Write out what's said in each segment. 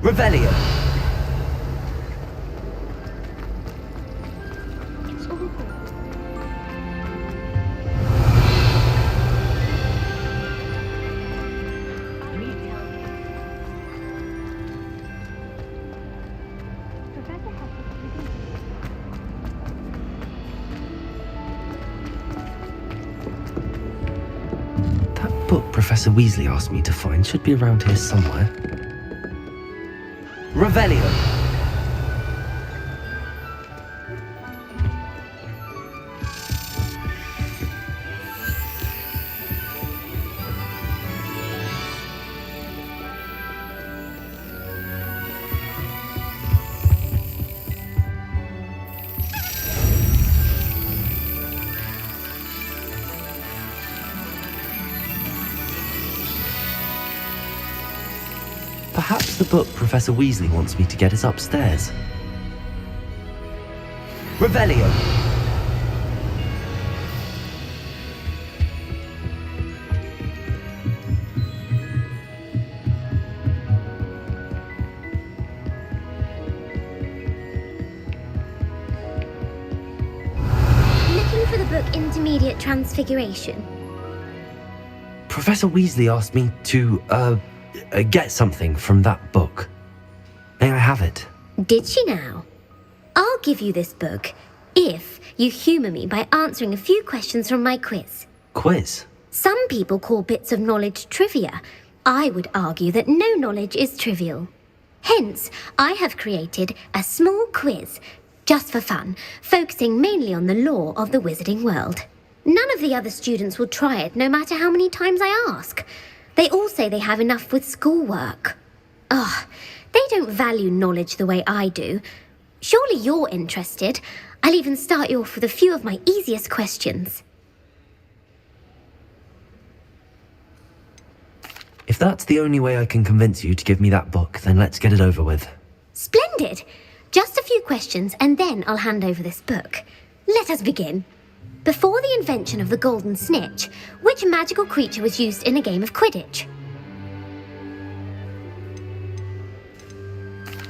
Revelio. That book Professor Weasley asked me to find should be around here somewhere. Revelio. Perhaps the book Professor Weasley wants me to get is upstairs. Revelio. Looking for the book Intermediate Transfiguration. Professor Weasley asked me to, get something from that book. May I have it? Did she now? I'll give you this book if you humour me by answering a few questions from my quiz. Quiz? Some people call bits of knowledge trivia. I would argue that no knowledge is trivial. Hence, I have created a small quiz, just for fun, focusing mainly on the lore of the wizarding world. None of the other students will try it, no matter how many times I ask. They all say they have enough with schoolwork. Ugh, they don't value knowledge the way I do. Surely you're interested. I'll even start you off with a few of my easiest questions. If that's the only way I can convince you to give me that book, then let's get it over with. Splendid! Just a few questions and then I'll hand over this book. Let us begin. Before the invention of the golden snitch, which magical creature was used in a game of Quidditch?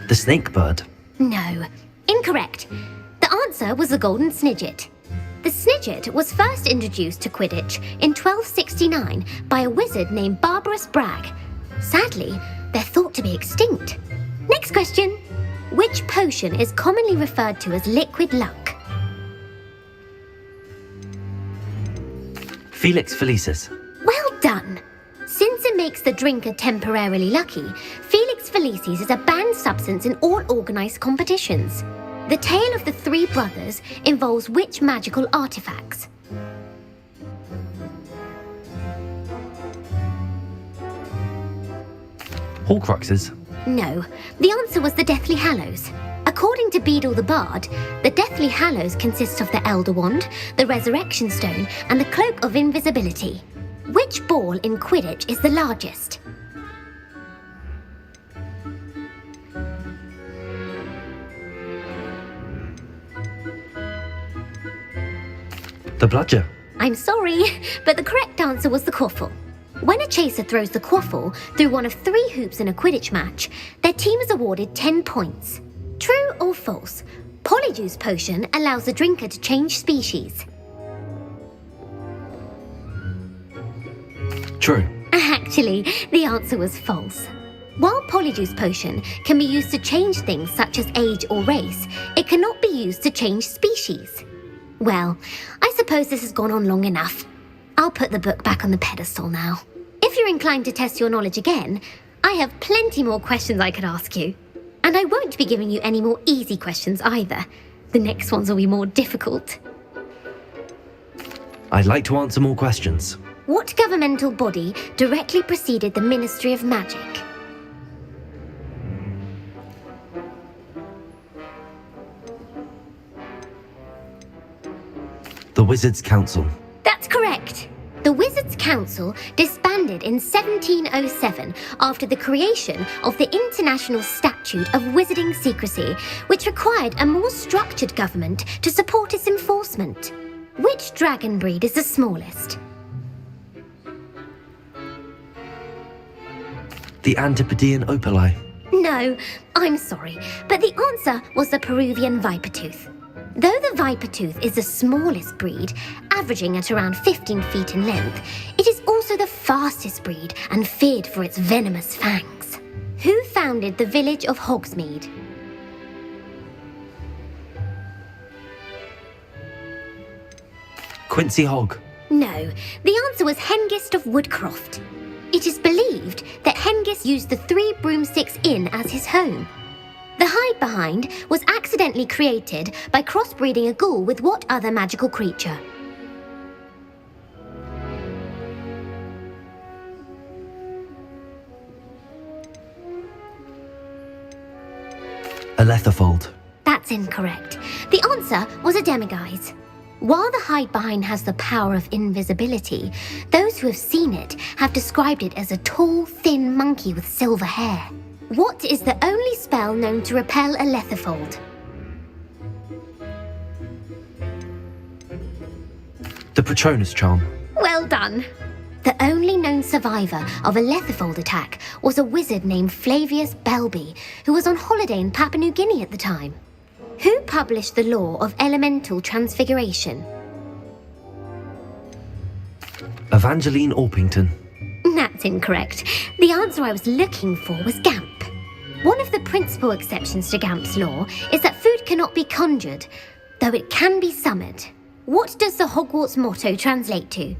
The snake bird. No, incorrect. The answer was the golden snidget. The snidget was first introduced to Quidditch in 1269 by a wizard named Barbarous Bragg. Sadly, they're thought to be extinct. Next question. Which potion is commonly referred to as liquid luck? Felix Felicis. Well done! Since it makes the drinker temporarily lucky, Felix Felicis is a banned substance in all organised competitions. The tale of the three brothers involves which magical artifacts? Horcruxes. No, the answer was the Deathly Hallows. According to Beedle the Bard, the Deathly Hallows consists of the Elder Wand, the Resurrection Stone, and the Cloak of Invisibility. Which ball in Quidditch is the largest? The bludger. I'm sorry, but the correct answer was the quaffle. When a chaser throws the quaffle through one of 3 hoops in a Quidditch match, their team is awarded 10 points. True or false? Polyjuice potion allows the drinker to change species. True. Actually, the answer was false. While Polyjuice potion can be used to change things such as age or race, it cannot be used to change species. Well, I suppose this has gone on long enough. I'll put the book back on the pedestal now. If you're inclined to test your knowledge again, I have plenty more questions I could ask you. And I won't be giving you any more easy questions either. The next ones will be more difficult. I'd like to answer more questions. What governmental body directly preceded the Ministry of Magic? The Wizards' Council. That's correct. The Wizards' Council disbanded in 1707 after the creation of the International Statute of Wizarding Secrecy, which required a more structured government to support its enforcement. Which dragon breed is the smallest? The Antipodean Opali. No, I'm sorry, but the answer was the Peruvian viper tooth. Though the viper tooth is the smallest breed, averaging at around 15 feet in length, it is also the fastest breed and feared for its venomous fangs. Who founded the village of Hogsmeade? Quincy Hogg. No, the answer was Hengist of Woodcroft. It is believed that Hengist used the 3 broomsticks inn as his home. The hide-behind was accidentally created by crossbreeding a ghoul with what other magical creature? A Letherfold. That's incorrect. The answer was a demiguise. While the hide-behind has the power of invisibility, those who have seen it have described it as a tall, thin monkey with silver hair. What is the only spell known to repel a Letherfold? The Patronus Charm. Well done. The only known survivor of a Letherfold attack was a wizard named Flavius Belby, who was on holiday in Papua New Guinea at the time. Who published the law of elemental transfiguration? Evangeline Orpington. That's incorrect. The answer I was looking for was Gamp. One of the principal exceptions to Gamp's law is that food cannot be conjured, though it can be summoned. What does the Hogwarts motto translate to?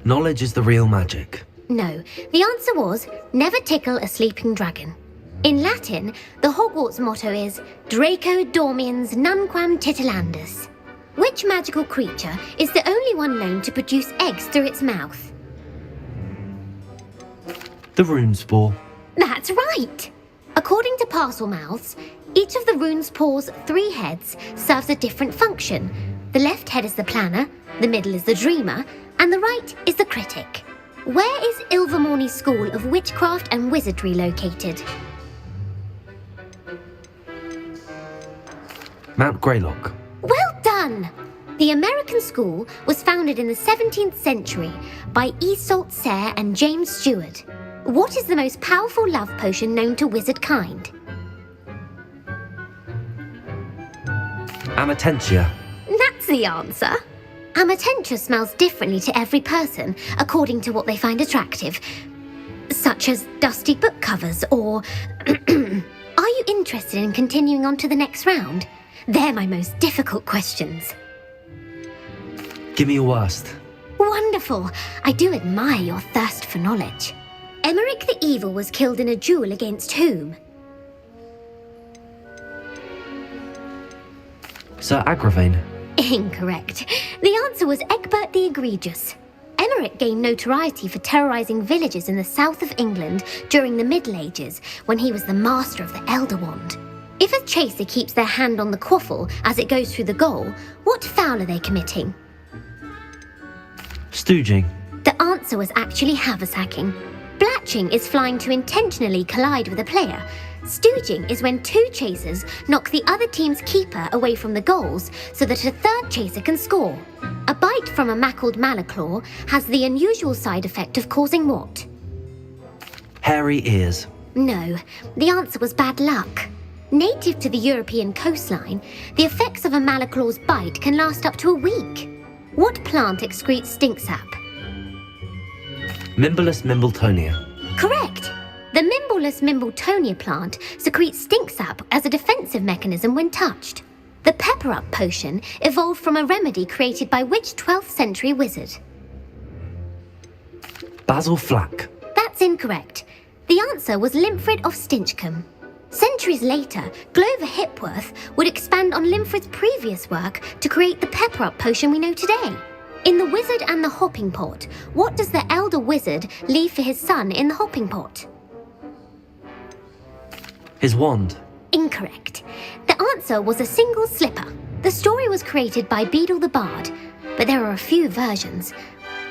Knowledge is the real magic. No, the answer was, never tickle a sleeping dragon. In Latin, the Hogwarts motto is Draco Dormiens Nunquam Titilandus. Which magical creature is the only one known to produce eggs through its mouth? The Runespore. That's right! According to Parselmouths, each of the Runespore's 3 heads serves a different function. The left head is the planner, the middle is the dreamer, and the right is the critic. Where is Ilvermorny's School of Witchcraft and Wizardry located? Mount Greylock. Well done! The American school was founded in the 17th century by Iseult Sayre and James Stewart. What is the most powerful love potion known to wizard kind? Amatentia. That's the answer. Amatentia smells differently to every person according to what they find attractive, such as dusty book covers or... Are you interested in continuing on to the next round? They're my most difficult questions. Give me your worst. Wonderful! I do admire your thirst for knowledge. Emeric the Evil was killed in a duel against whom? Sir Agravain. Incorrect. The answer was Egbert the Egregious. Emeric gained notoriety for terrorising villages in the south of England during the Middle Ages when he was the master of the Elder Wand. If a chaser keeps their hand on the quaffle as it goes through the goal, what foul are they committing? Stooging. The answer was actually haversacking. Blatching is flying to intentionally collide with a player. Stooging is when 2 chasers knock the other team's keeper away from the goals so that a 3rd chaser can score. A bite from a mackled malaclaw has the unusual side effect of causing what? Hairy ears. No, the answer was bad luck. Native to the European coastline, the effects of a malaclaw's bite can last up to a week. What plant excretes stink sap? Mimbulus Mimbletonia. Correct! The Mimbulus Mimbletonia plant secretes stink sap as a defensive mechanism when touched. The pepper-up potion evolved from a remedy created by which 12th century wizard? Basil Flack. That's incorrect. The answer was Limfrid of Stinchcombe. Centuries later, Glover Hipworth would expand on Limfrid's previous work to create the pepper-up potion we know today. In The Wizard and the Hopping Pot, what does the elder wizard leave for his son in the hopping pot? His wand. Incorrect. The answer was a single slipper. The story was created by Beadle the Bard, but there are a few versions.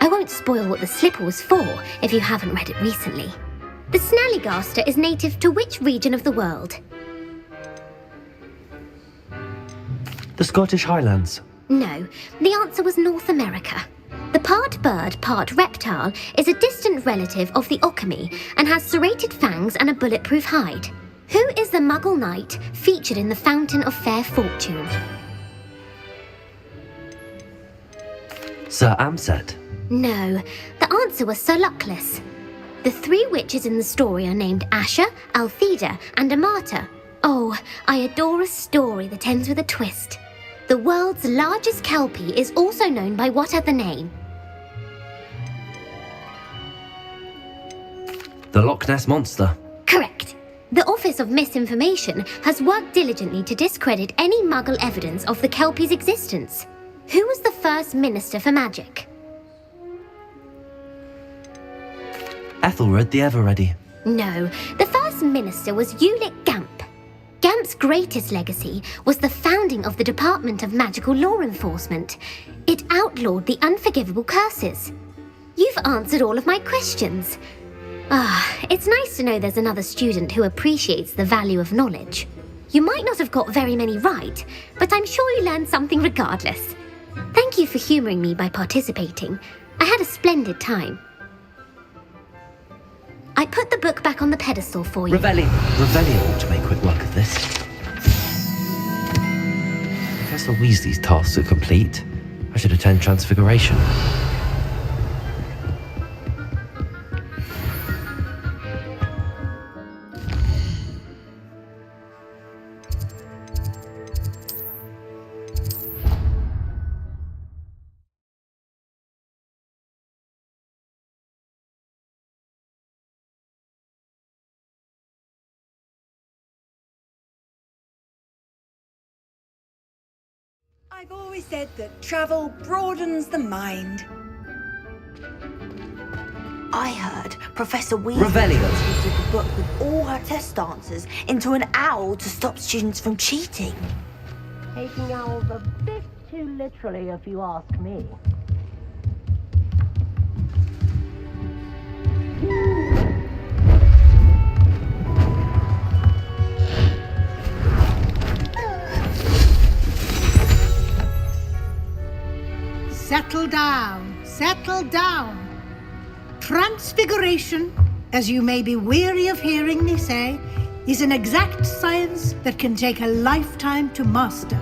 I won't spoil what the slipper was for if you haven't read it recently. The Snallygaster is native to which region of the world? The Scottish Highlands. No, the answer was North America. The part bird, part reptile is a distant relative of the Occamy and has serrated fangs and a bulletproof hide. Who is the Muggle knight featured in the Fountain of Fair Fortune? Sir Amset. No, the answer was Sir Luckless. The three witches in the story are named Asher, Altheda, and Amata. Oh, I adore a story that ends with a twist. The world's largest kelpie is also known by what other name? The Loch Ness Monster. Correct. The Office of Misinformation has worked diligently to discredit any Muggle evidence of the kelpie's existence. Who was the first Minister for Magic? Ethelred the Ever-Ready. No, the first minister was Ulick Gamp. Gamp's greatest legacy was the founding of the Department of Magical Law Enforcement. It outlawed the unforgivable curses. You've answered all of my questions. It's nice to know there's another student who appreciates the value of knowledge. You might not have got very many right, but I'm sure you learned something regardless. Thank you for humouring me by participating. I had a splendid time. I put the book back on the pedestal for you. Revelio ought to make quick work of this. Professor Weasley's tasks are complete. I should attend Transfiguration. I've always said that travel broadens the mind. I heard Professor Weasley Revelio. translated the book with all her test answers into an owl to stop students from cheating. Taking owls a bit too literally, if you ask me. Settle down, settle down. Transfiguration, as you may be weary of hearing me say, is an exact science that can take a lifetime to master.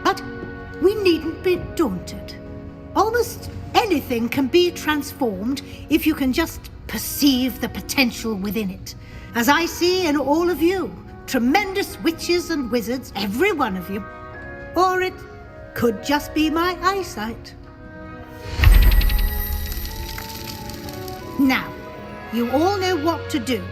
But we needn't be daunted. Almost anything can be transformed if you can just perceive the potential within it. As I see in all of you, tremendous witches and wizards, every one of you. Or it could just be my eyesight. Now, you all know what to do.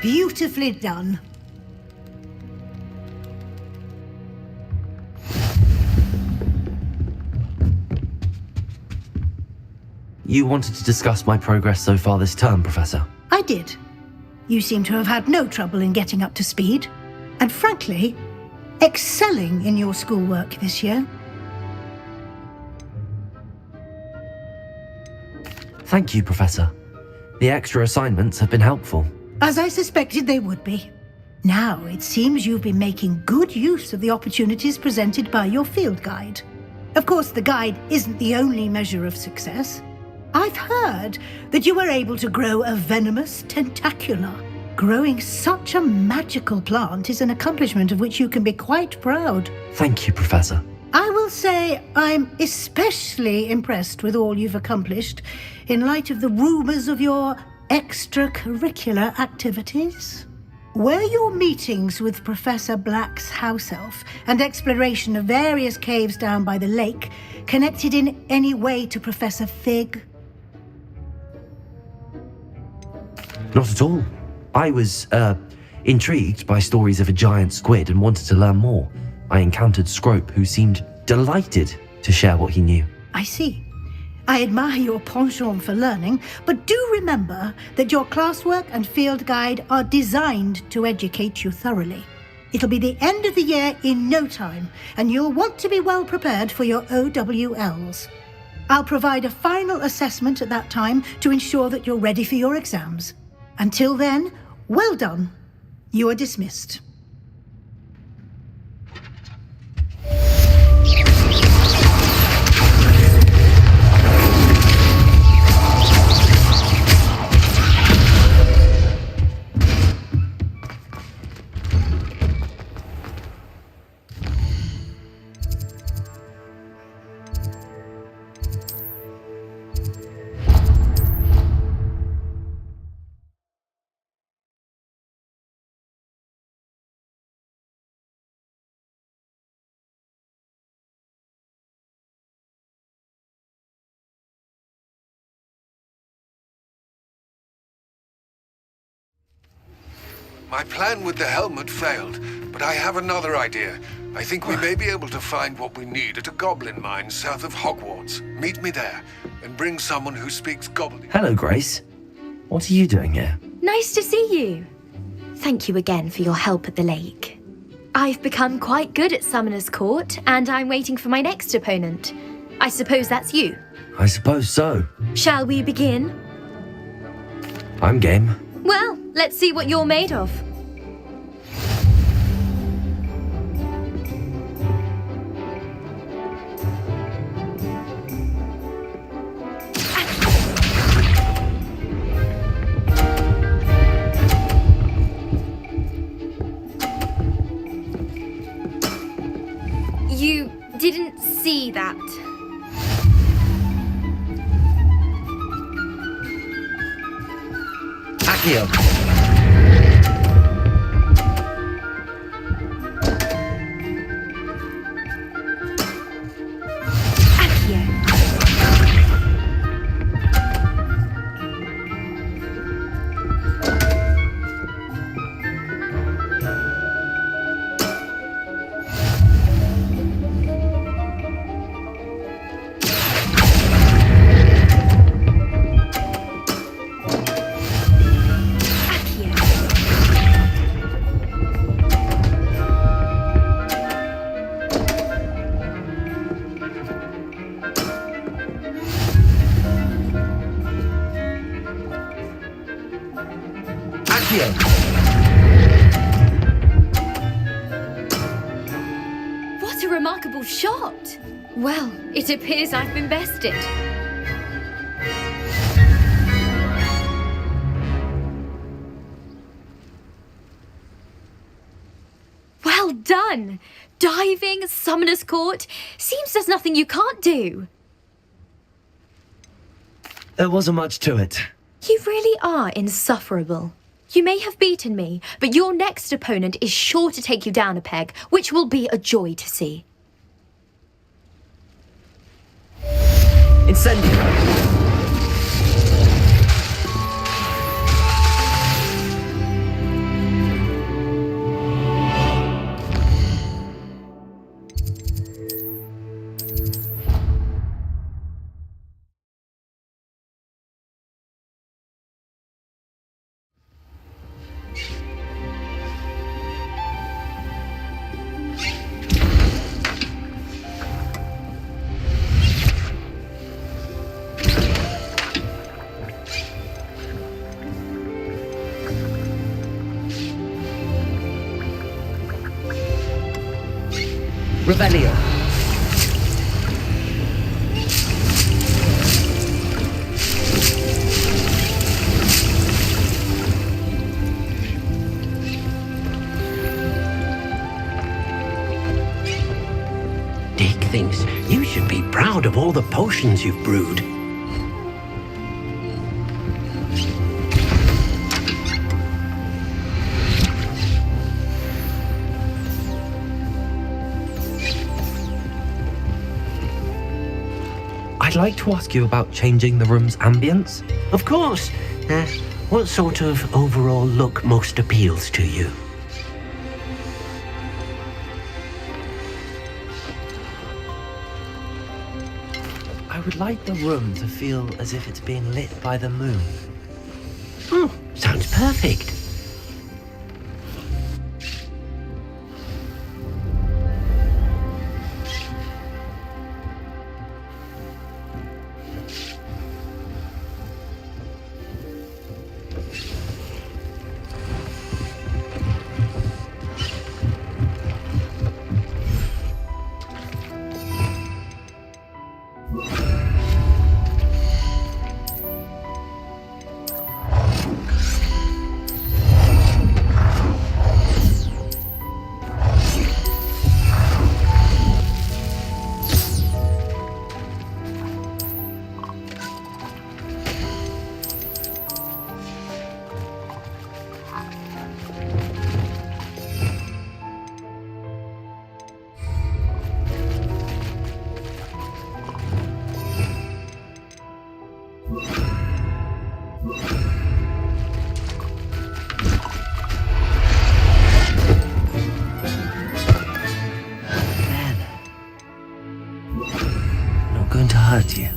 Beautifully done. You wanted to discuss my progress so far this term, Professor. I did. You seem to have had no trouble in getting up to speed, and frankly, excelling in your schoolwork this year. Thank you, Professor. The extra assignments have been helpful. As I suspected they would be. Now, it seems you've been making good use of the opportunities presented by your field guide. Of course, the guide isn't the only measure of success. I've heard that you were able to grow a venomous tentacula. Growing such a magical plant is an accomplishment of which you can be quite proud. Thank you, Professor. I will say I'm especially impressed with all you've accomplished in light of the rumours of your extracurricular activities. Were your meetings with Professor Black's house elf and exploration of various caves down by the lake connected in any way to Professor Fig? Not at all. I was, intrigued by stories of a giant squid and wanted to learn more. I encountered Scrope, who seemed delighted to share what he knew. I see. I admire your penchant for learning, but do remember that your classwork and field guide are designed to educate you thoroughly. It'll be the end of the year in no time, and you'll want to be well prepared for your OWLs. I'll provide a final assessment at that time to ensure that you're ready for your exams. Until then, well done. You are dismissed. My plan with the helmet failed, but I have another idea. I think we may be able to find what we need at a goblin mine south of Hogwarts. Meet me there, and bring someone who speaks goblin. Hello, Grace. What are you doing here? Nice to see you. Thank you again for your help at the lake. I've become quite good at Summoner's Court, and I'm waiting for my next opponent. I suppose that's you. I suppose so. Shall we begin? I'm game. Well, let's see what you're made of. You didn't see that. Accio. What a remarkable shot! Well, it appears I've been bested. Well done! Diving, Summoner's Court, seems there's nothing you can't do. There wasn't much to it. You really are insufferable. You may have beaten me, but your next opponent is sure to take you down a peg, which will be a joy to see. Incendio. Revelio. Dick thinks you should be proud of all the potions you've brewed. I'd like to ask you about changing the room's ambience. Of course. What sort of overall look most appeals to you? I would like the room to feel as if it's being lit by the moon. Sounds perfect. Not going to hurt you.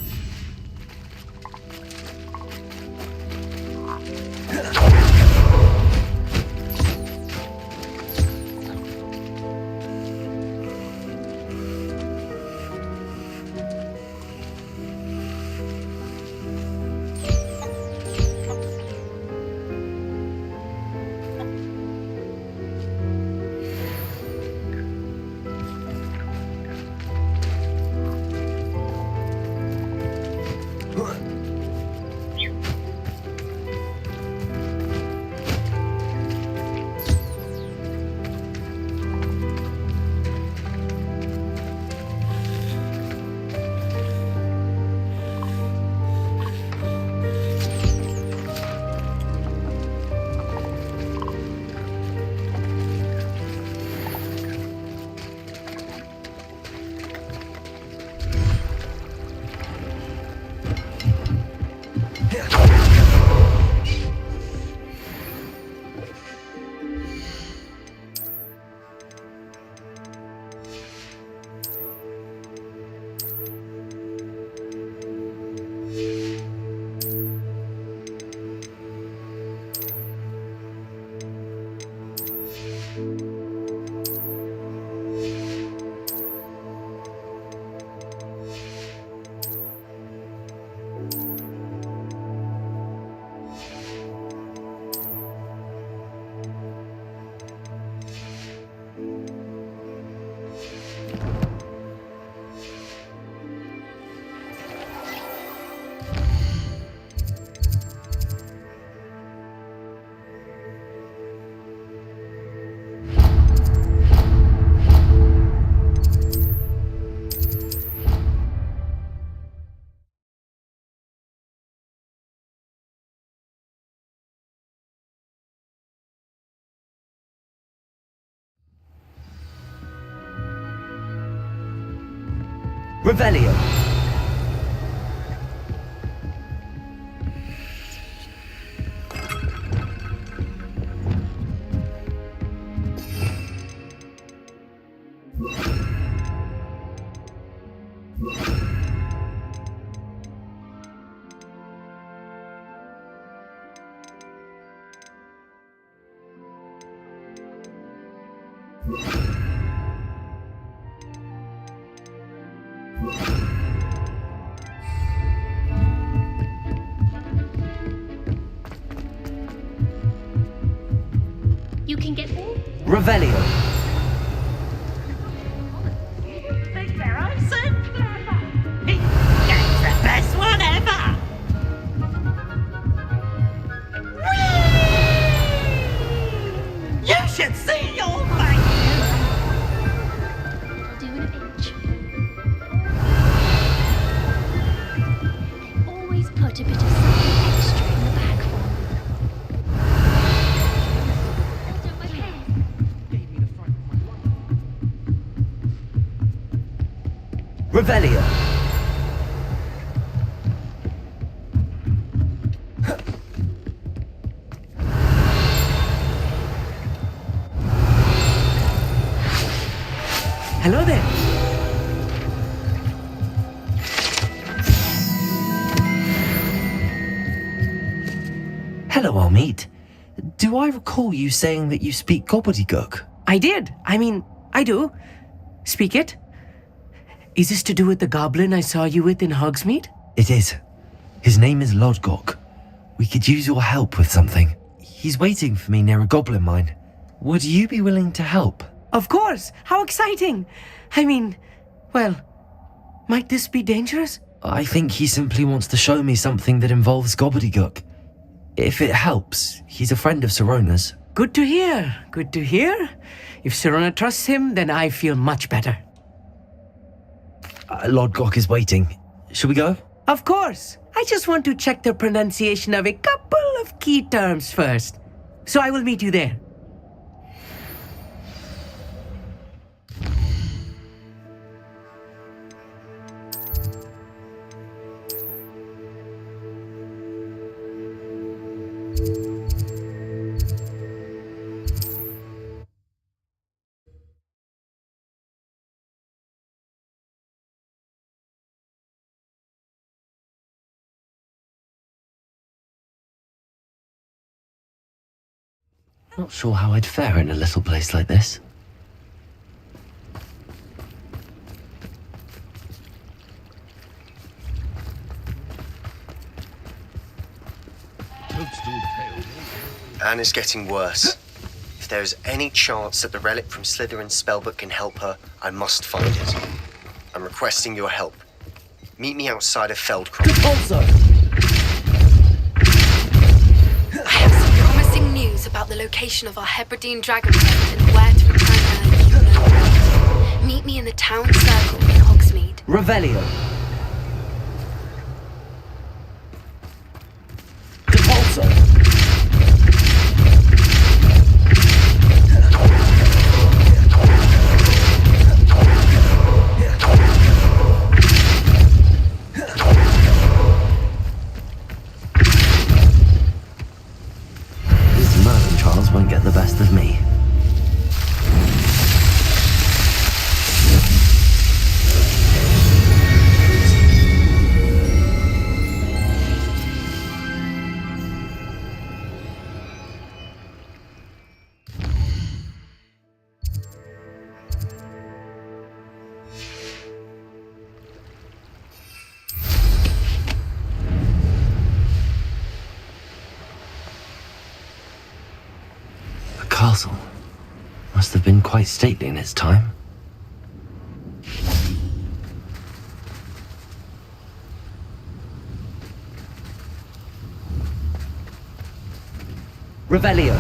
Revelio. You can get all. Revelio. Big Pharaoh, so clever. He's the best one ever. Whee! You should see your face. I'll do in a pinch. They always put a bit of something extra in the bag for me. Hold up my hair. Revelio. Hello there. well meet. Do I recall you saying that you speak gobbledygook? I did. I mean, I do. Speak it. Is this to do with the goblin I saw you with in Hogsmeade? It is. His name is Lodgok. We could use your help with something. He's waiting for me near a goblin mine. Would you be willing to help? Of course! How exciting! I mean, well, might this be dangerous? I think he simply wants to show me something that involves gobbledygook. If it helps, he's a friend of Sirona's. Good to hear. Good to hear. If Sirona trusts him, then I feel much better. Lodgok is waiting. Shall we go? Of course. I just want to check the pronunciation of a couple of key terms first. So I will meet you there. Not sure how I'd fare in a little place like this. Anne is getting worse. If there is any chance that the relic from Slytherin's spellbook can help her, I must find it. I'm requesting your help. Meet me outside of Feldcroft. Also! I have some promising news about the location of our Hebridean dragon friend and where to return her if you know it. Meet me in the town circle in Hogsmeade. Revelio. Depulso. Won't get the best of me. Castle must have been quite stately in its time. Revelio.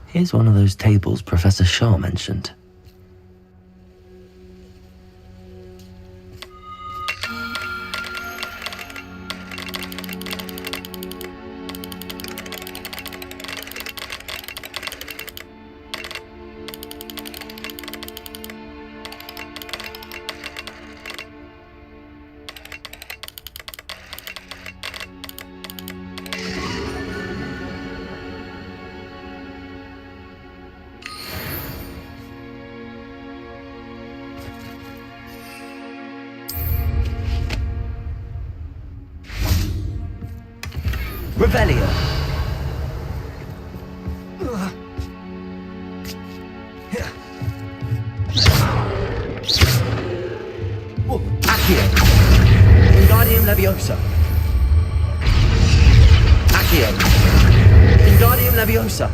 Here's one of those tables Professor Shah mentioned. Revelio. Accio. Wingardium Leviosa. Accio. Wingardium Leviosa.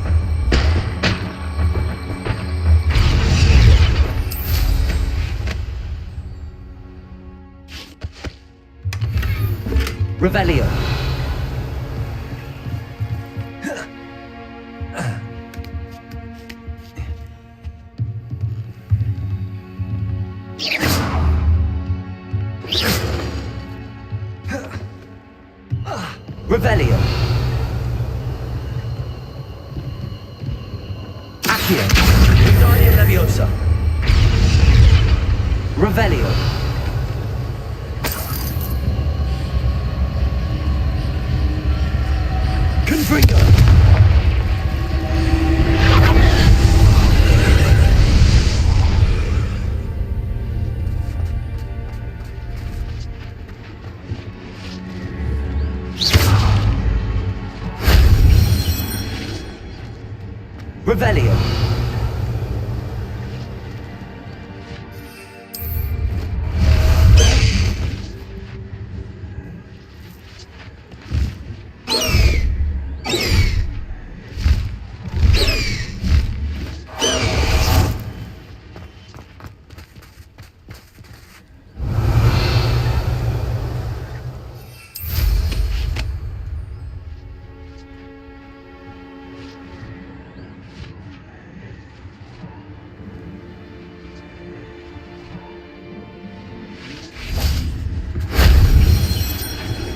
Revelio. Revelio. Accio. Wingardium Leviosa. Revelio. Confringo. Revelio.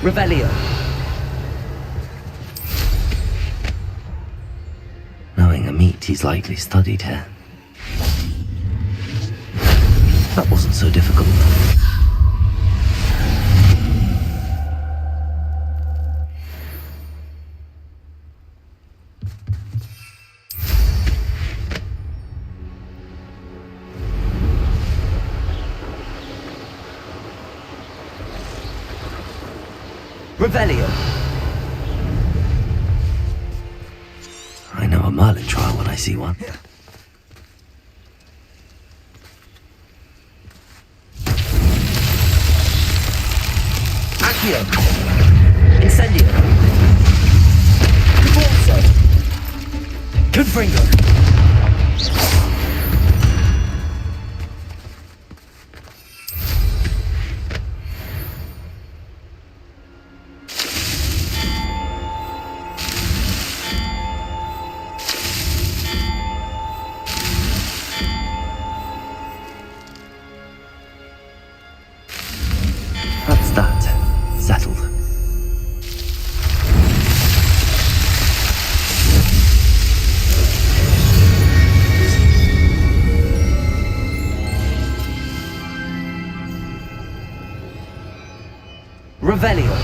Revelio. Knowing a meat, he's likely studied here. That wasn't so difficult. Revelio. I know a Merlin trial when I see one. Accio. Incendio. GeForce. Confringo. That's that. Settled. Revelio.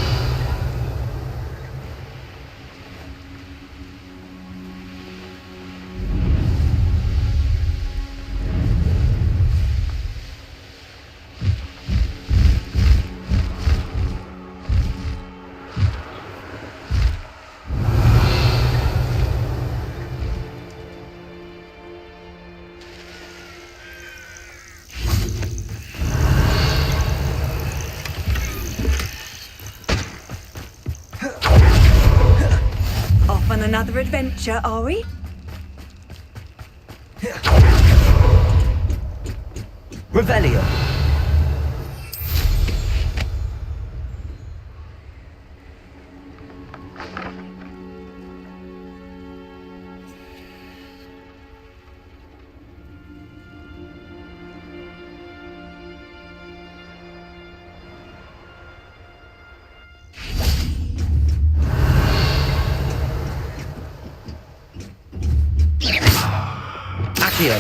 Off on another adventure, are we? Revelio. Accio.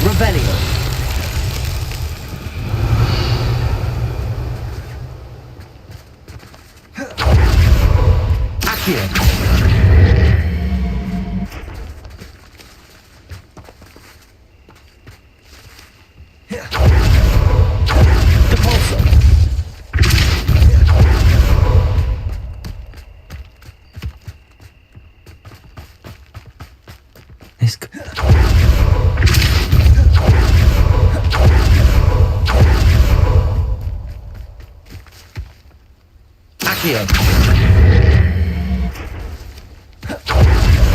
Revelio. Accio. Depulso. Accio.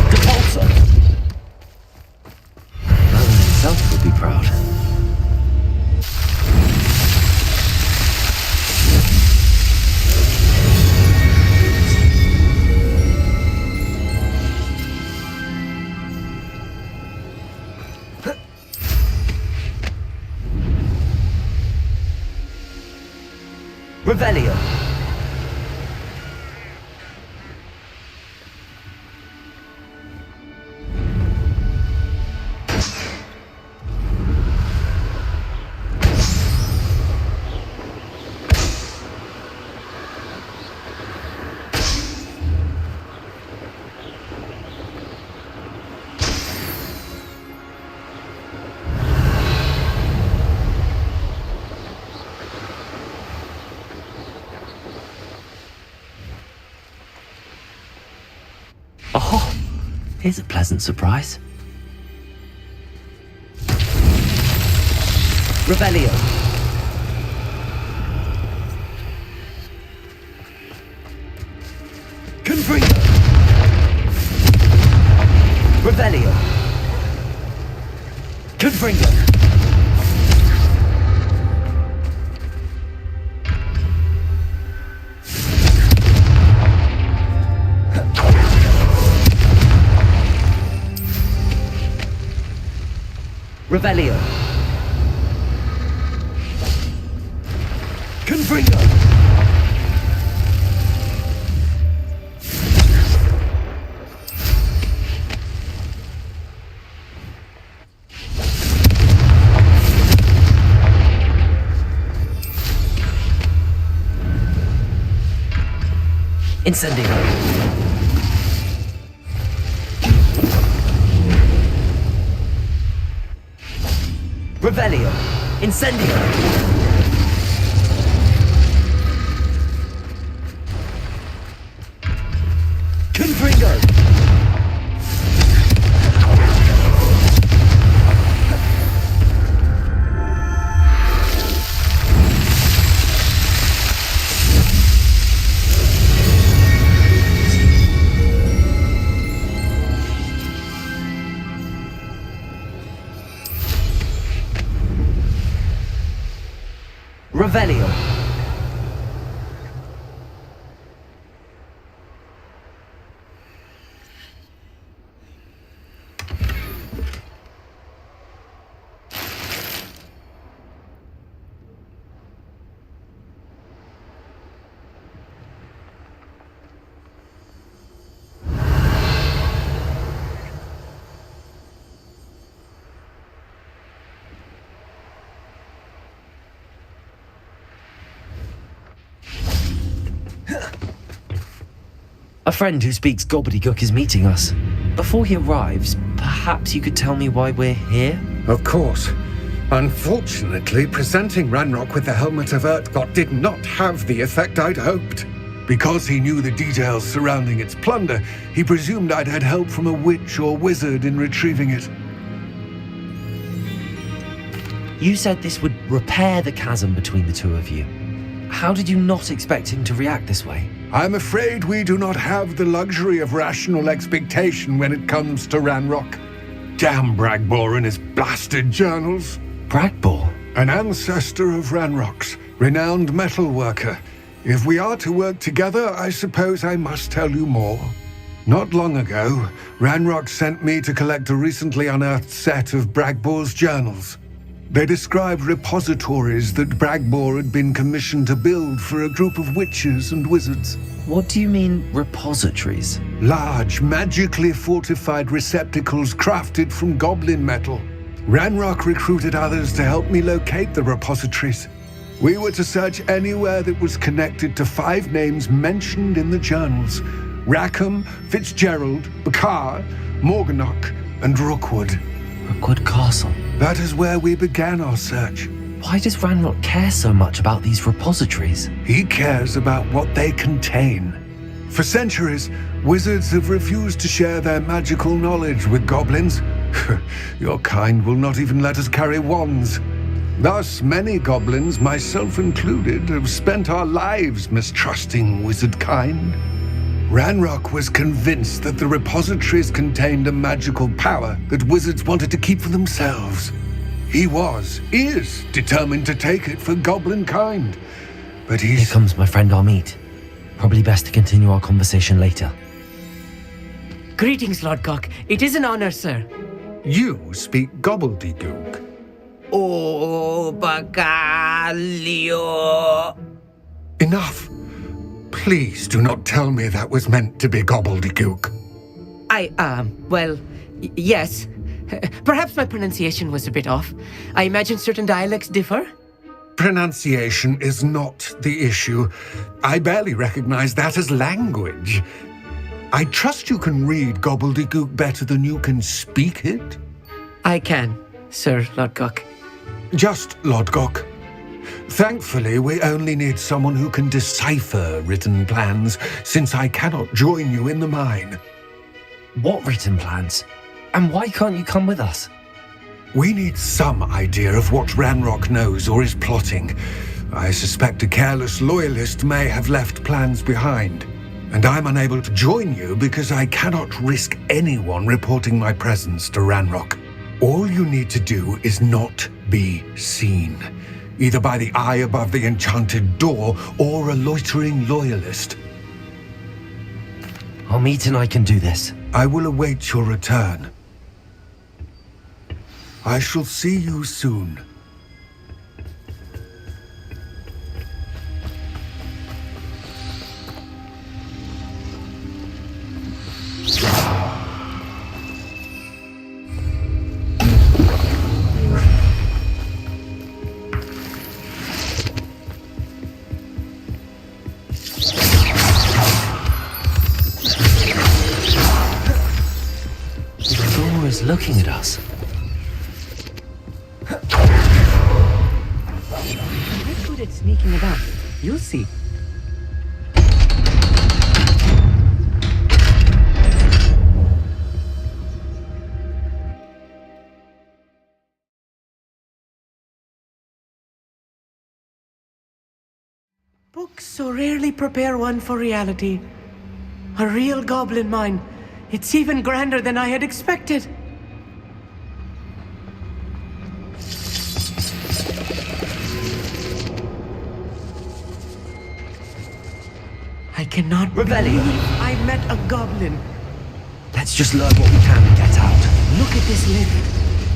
Depulso. Merlin himself would be proud. Revelio. Oh, here's a pleasant surprise. Revelio. Confringo. Revelio. Confringo. Revelio. Confringo. Incendio. Revelio. Incendio. Confringo. Revelio. A friend who speaks gobbledygook is meeting us. Before he arrives, perhaps you could tell me why we're here? Of course. Unfortunately, presenting Ranrock with the Helmet of Urtkot did not have the effect I'd hoped. Because he knew the details surrounding its plunder, he presumed I'd had help from a witch or wizard in retrieving it. You said this would repair the chasm between the two of you. How did you not expect him to react this way? I'm afraid we do not have the luxury of rational expectation when it comes to Ranrock. Damn Bragbor and his blasted journals. Bragbor? An ancestor of Ranrock's, renowned metal worker. If we are to work together, I suppose I must tell you more. Not long ago, Ranrock sent me to collect a recently unearthed set of Bragbor's journals. They described repositories that Bragbor had been commissioned to build for a group of witches and wizards. What do you mean, repositories? Large, magically fortified receptacles crafted from goblin metal. Ranrock recruited others to help me locate the repositories. We were to search anywhere that was connected to 5 names mentioned in the journals: Rackham, Fitzgerald, Bakar, Morganach, and Rookwood. Rookwood Castle. That is where we began our search. Why does Ranrock care so much about these repositories? He cares about what they contain. For centuries, wizards have refused to share their magical knowledge with goblins. Your kind will not even let us carry wands. Thus, many goblins, myself included, have spent our lives mistrusting wizard kind. Ranrock was convinced that the repositories contained a magical power that wizards wanted to keep for themselves. He is determined to take it for goblin kind. But Here comes my friend Amit. Probably best to continue our conversation later. Greetings, Lord Cock. It is an honor, sir. You speak gobbledygook. Oh, Bacalio. Enough. Please do not tell me that was meant to be gobbledygook. Yes. Perhaps my pronunciation was a bit off. I imagine certain dialects differ. Pronunciation is not the issue. I barely recognize that as language. I trust you can read gobbledygook better than you can speak it? I can, Sir Lodgok. Just Lodgok. Thankfully, we only need someone who can decipher written plans, since I cannot join you in the mine. What written plans? And why can't you come with us? We need some idea of what Ranrock knows or is plotting. I suspect a careless loyalist may have left plans behind. And I'm unable to join you because I cannot risk anyone reporting my presence to Ranrock. All you need to do is not be seen, either by the eye above the enchanted door or a loitering loyalist. Amit and I can do this. I will await your return. I shall see you soon. The door is looking at us. I'm good at sneaking about. You'll see. Books so rarely prepare one for reality. A real goblin mine. It's even grander than I had expected. I cannot believe I met a goblin. Let's just learn what we can and get out. Look at this lid.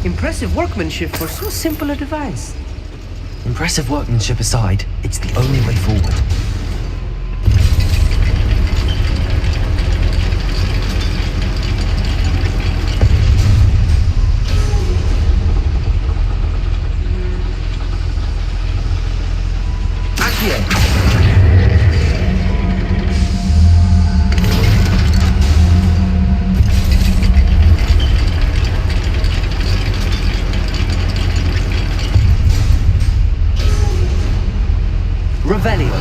Impressive workmanship for so simple a device. Impressive workmanship aside, it's the only way forward. Revelio.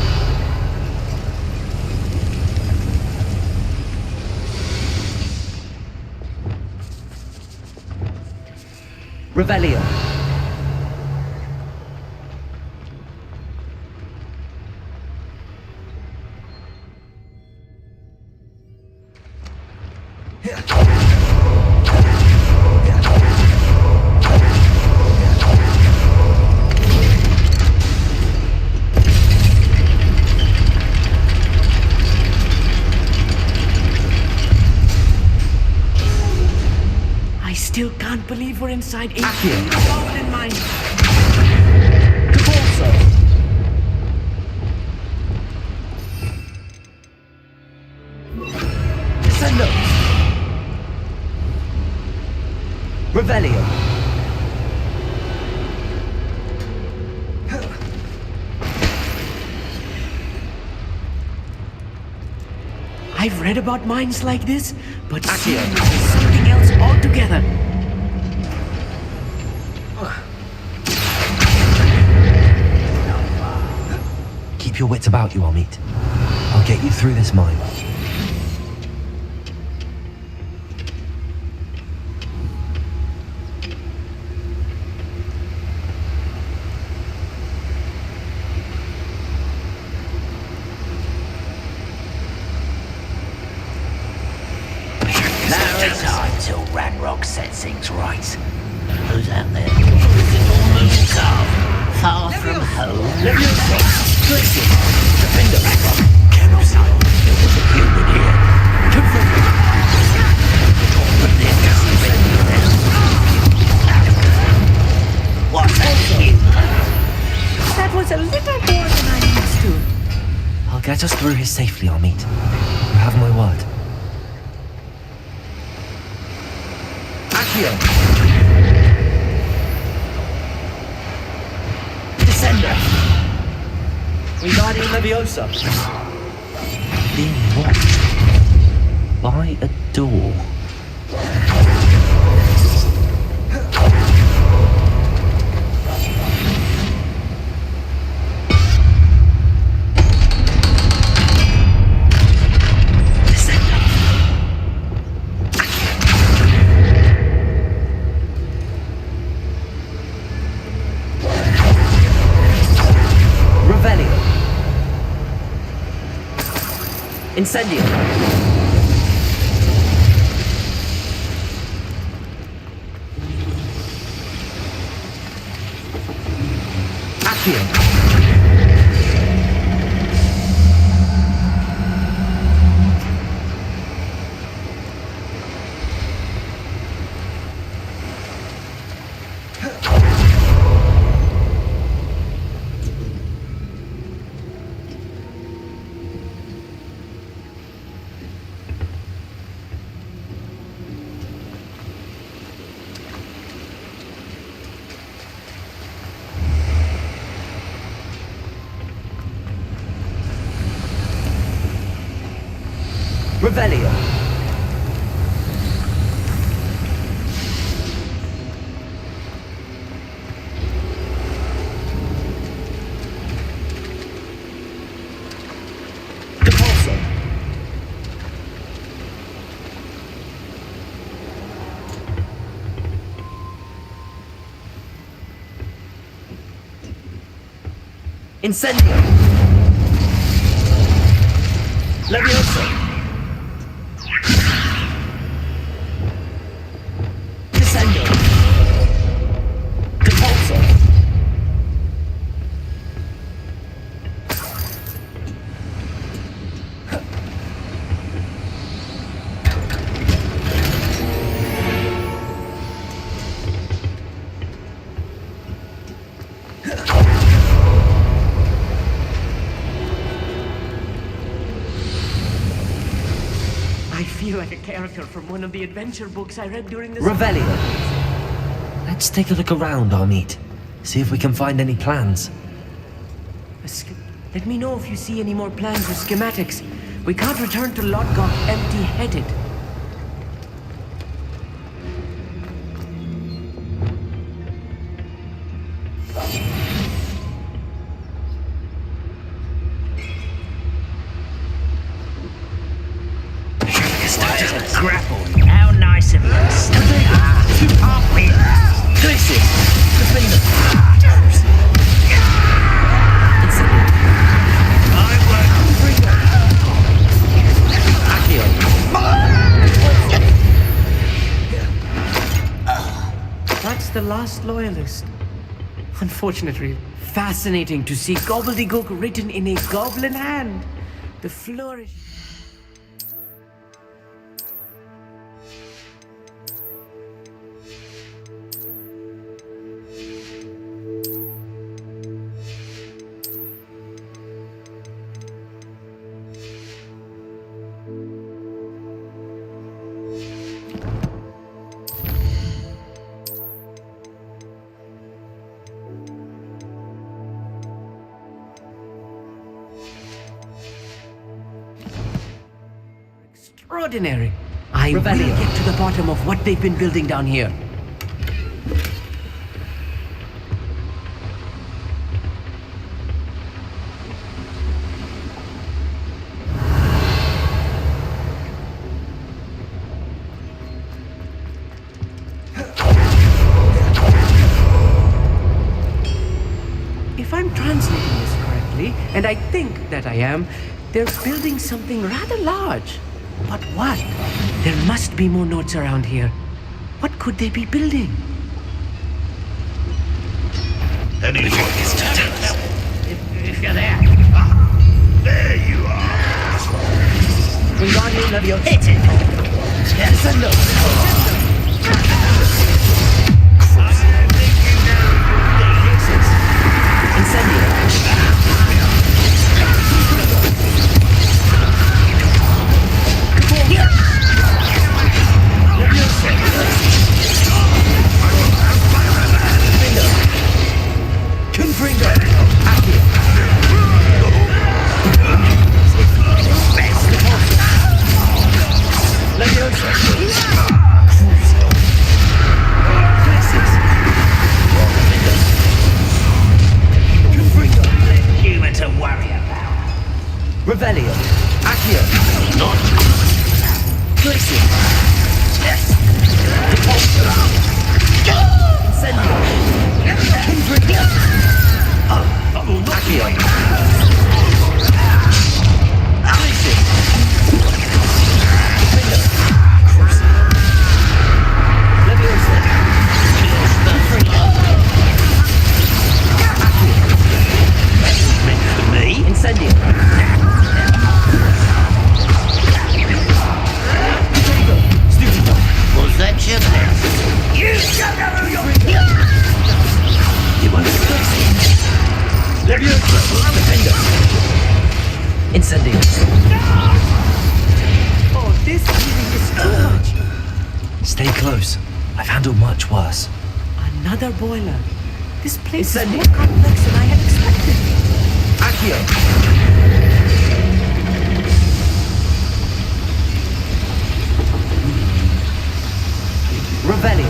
Revelio. Still can't believe we're inside a goblin mine. GeForce. Send up. Revelio. I've read about mines like this, but seeing it is something else altogether. Keep your wits about you, Amit. I'll get you through this mine. Now it's hard till Ranrock sets things right. Who's out there? Is it almost calm? Far from home? Listen, defender Ranrock. Cannot silence. There was a human here. Confirm it. But there doesn't been there. What's that human? That was a little more than I'm used to. I'll get us through here safely, Amit. You have my word. Accio! Descender! Wingardium Leviosa! Being watched by a door. Incendio! Accio! Revelio. Depulso. Incendio. Levioso. Descendo. Depulso. I feel like a character from one of the adventure books I read during this. Revelio. Let's take a look around, Amit. See if we can find any plans. Let me know if you see any more plans or schematics. We can't return to Lodgok empty-headed. Grapple. How nice of you. Aren't we? Gracious! Defender! That's the last loyalist. Unfortunately, fascinating to see gobbledygook written in a goblin hand. The flourish. Extraordinary. I will get to the bottom of what they've been building down here. If I'm translating this correctly, and I think that I am, they're building something rather large. But what? There must be more notes around here. What could they be building? Anyone is to tell us. If you're there. There you are. Wingardium Leviosa. Hit it. Yes, a look. I think you know your thing. Incendio. Revelio. Accio. Not Glacier. Incendio. Kindred. Accio. Glacier. Leviosa. meant for me. Incendio. Was that your best? You shut up! You won't Leviosa. Defender. Incendio. Oh, this really is too much. Stay close. I've handled much worse. Another boiler. This place is Incendio. more complex than I had expected. Accio. Revelio.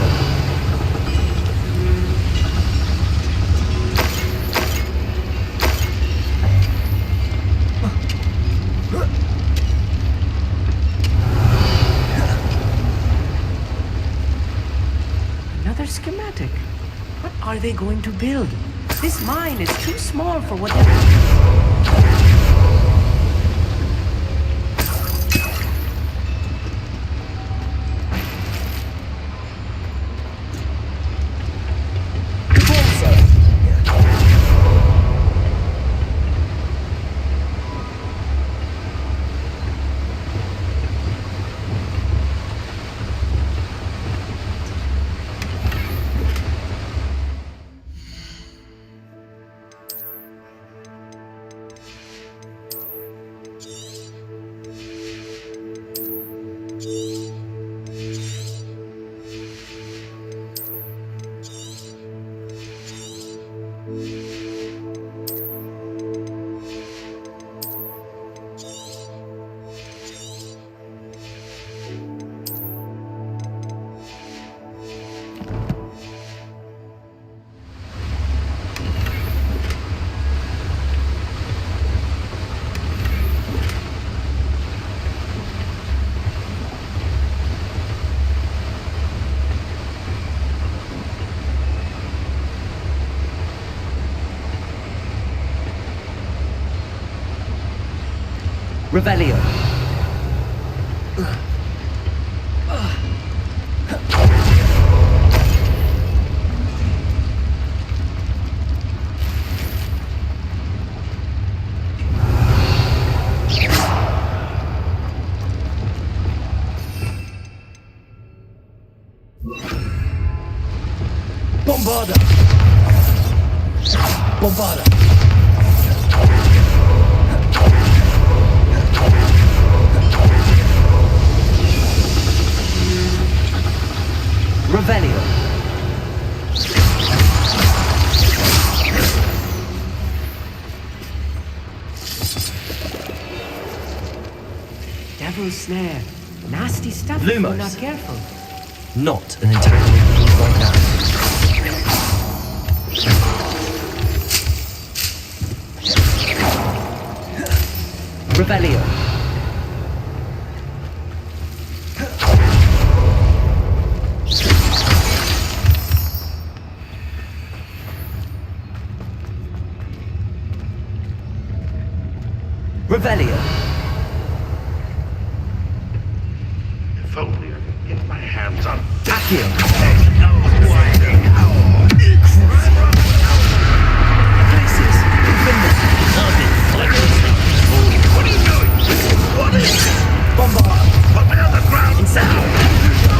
Another schematic. What are they going to build? This mine is too small for whatever. Revelio. Bombarda. Bombarda. Revelio. Devil's snare. Nasty stuff if Lumos. you're not careful. Not an entirely move right now. Revelio. Revelio. If only I could get my hands on Accio. Glacius. What are you doing? What is it? Bombard. Put me on the ground! Incendio. Crucial.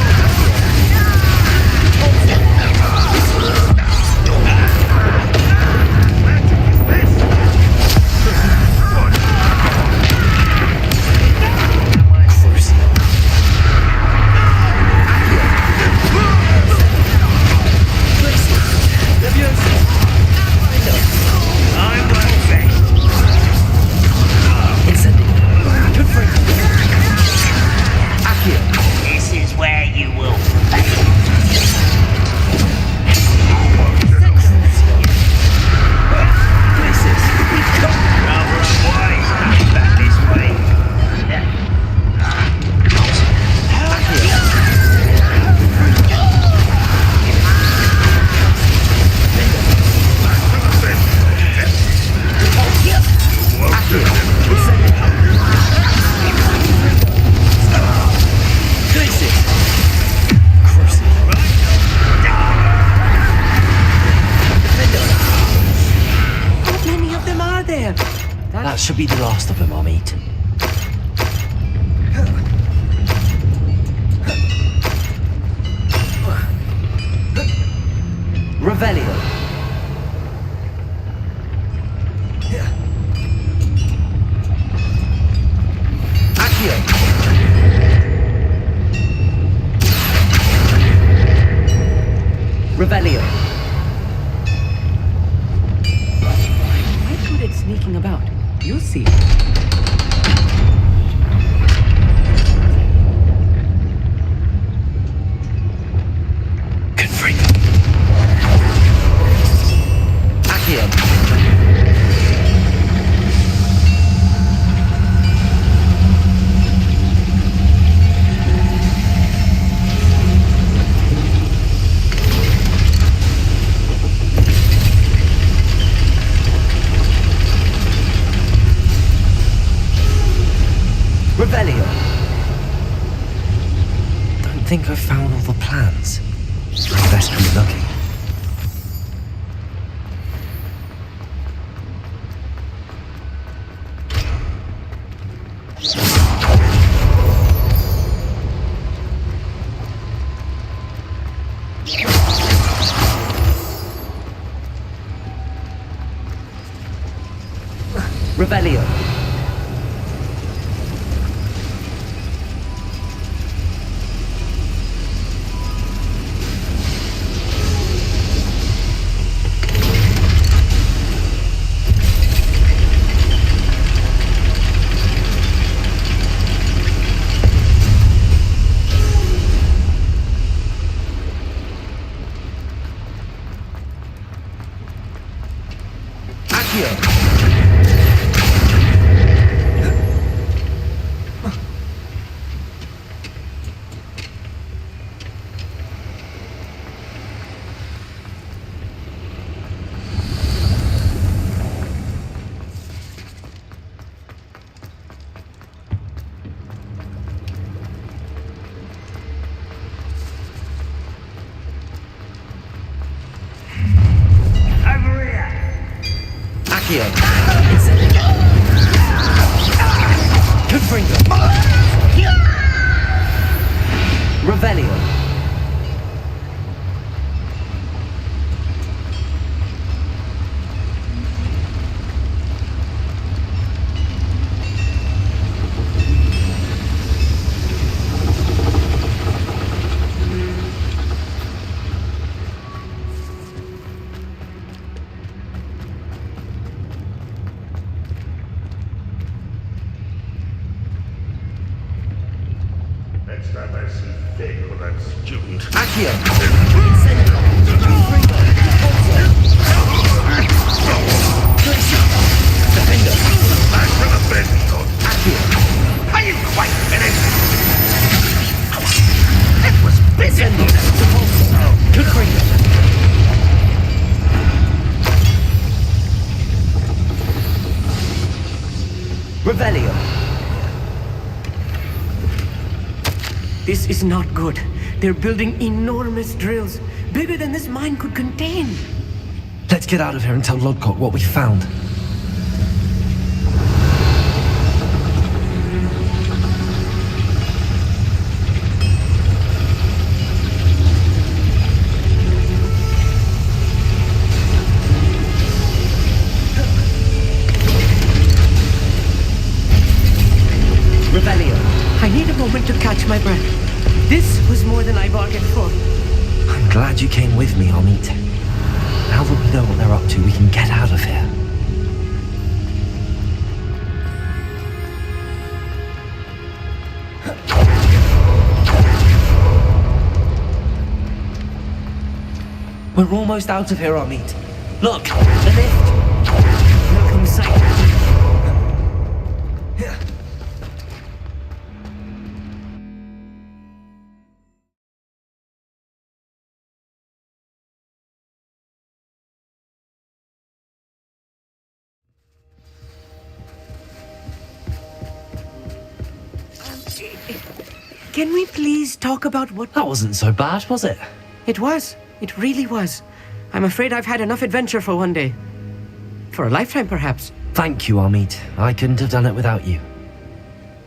should be the last of them, Amit. Revelio. Accio. Revelio. Quite good at sneaking about. You'll see. Confringo. Accio. Revelio. Don't think I've found all the plans. Best keep looking. Revelio. Accio. Accio. Confringo. Revelio. Next time I see Fagel or that student. Accio. Defender. Back to the bed, Accio. Are you quite finished? It was busy. Confringo. Revelio. This is not good. They're building enormous drills, bigger than this mine could contain. Let's get out of here and tell Lodgok what we found. Revelio. I need a moment to catch my breath. This was more than I bargained for. I'm glad you came with me, Amit. Now that we know what they're up to, we can get out of here. We're almost out of here, Amit. Look, the lift. Welcome sight. Can we please talk about what... That wasn't so bad, was it? It was. It really was. I'm afraid I've had enough adventure for one day. For a lifetime, perhaps. Thank you, Amit. I couldn't have done it without you.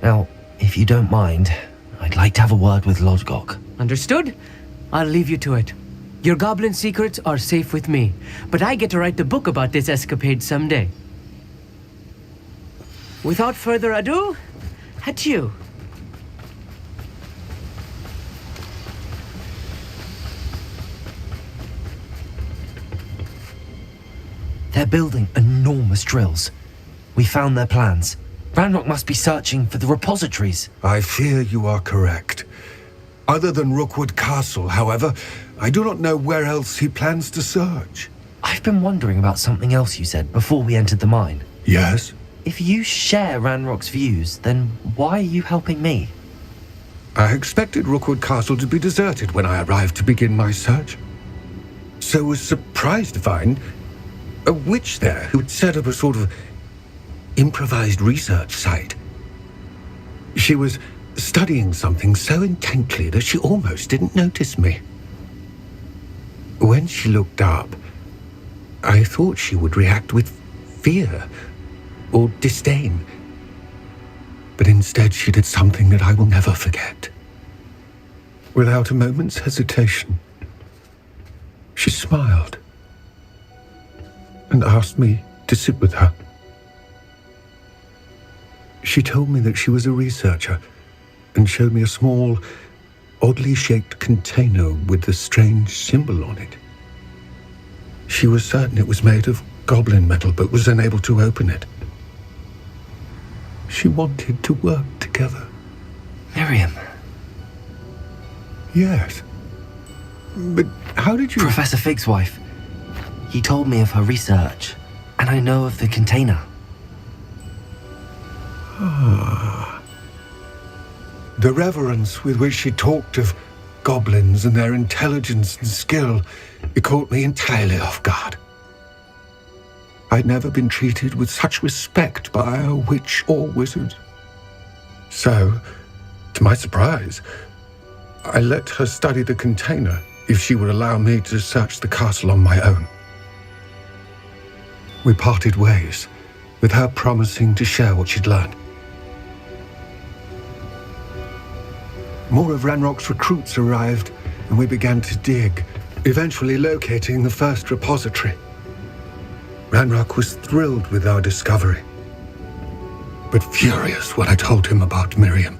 Now, if you don't mind, I'd like to have a word with Lodgok. Understood? I'll leave you to it. Your goblin secrets are safe with me, but I get to write the book about this escapade someday. Without further ado, adieu. They're building enormous drills. We found their plans. Ranrock must be searching for the repositories. I fear you are correct. Other than Rookwood Castle, however, I do not know where else he plans to search. I've been wondering about something else you said before we entered the mine. Yes? If you share Ranrock's views, then why are you helping me? I expected Rookwood Castle to be deserted when I arrived to begin my search. So was surprised to find a witch there who had set up a sort of improvised research site. She was studying something so intently that she almost didn't notice me. When she looked up, I thought she would react with fear or disdain. But instead she did something that I will never forget. Without a moment's hesitation, she smiled and asked me to sit with her. She told me that she was a researcher and showed me a small, oddly shaped container with a strange symbol on it. She was certain it was made of goblin metal, but was unable to open it. She wanted to work together. Miriam. Yes. But how did you... Professor Fig's wife. He told me of her research, and I know of the container. Ah. The reverence with which she talked of goblins and their intelligence and skill, it caught me entirely off guard. I'd never been treated with such respect by a witch or wizard. So, to my surprise, I let her study the container if she would allow me to search the castle on my own. We parted ways, with her promising to share what she'd learned. More of Ranrock's recruits arrived, and we began to dig, eventually locating the first repository. Ranrock was thrilled with our discovery, but furious when I told him about Miriam.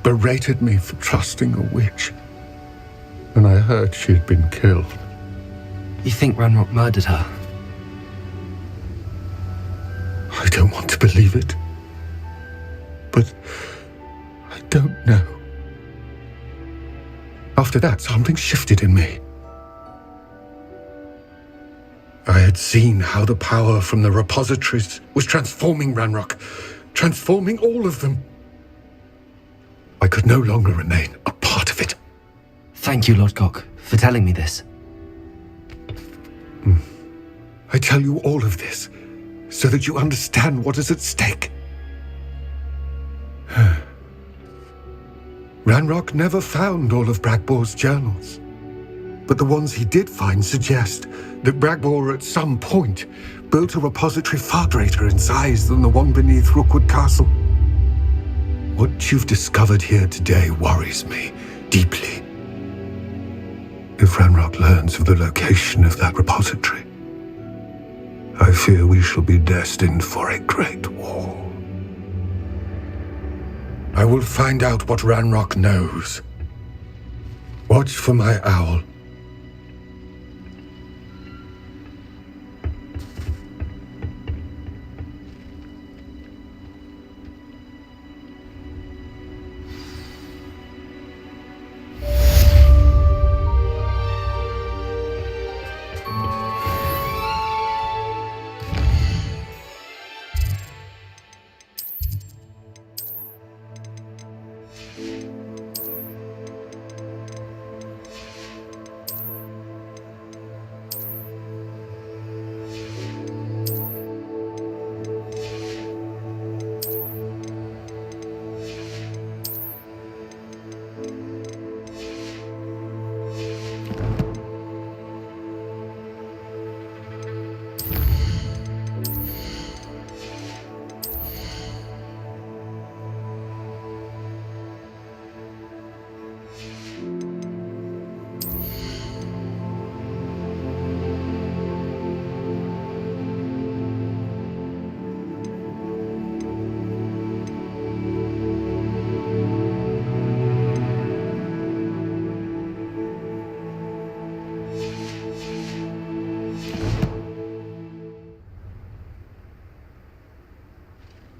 Berated me for trusting a witch, and I heard she had been killed. You think Ranrock murdered her? I don't want to believe it, but I don't know. After that, something shifted in me. I had seen how the power from the repositories was transforming Ranrock, transforming all of them. I could no longer remain a part of it. Thank you, Lodgok, for telling me this. I tell you all of this so that you understand what is at stake. Ranrock never found all of Bragbor's journals, but the ones he did find suggest that Bragbor at some point built a repository far greater in size than the one beneath Rookwood Castle. What you've discovered here today worries me deeply. If Ranrock learns of the location of that repository, I fear we shall be destined for a great war. I will find out what Ranrock knows. Watch for my owl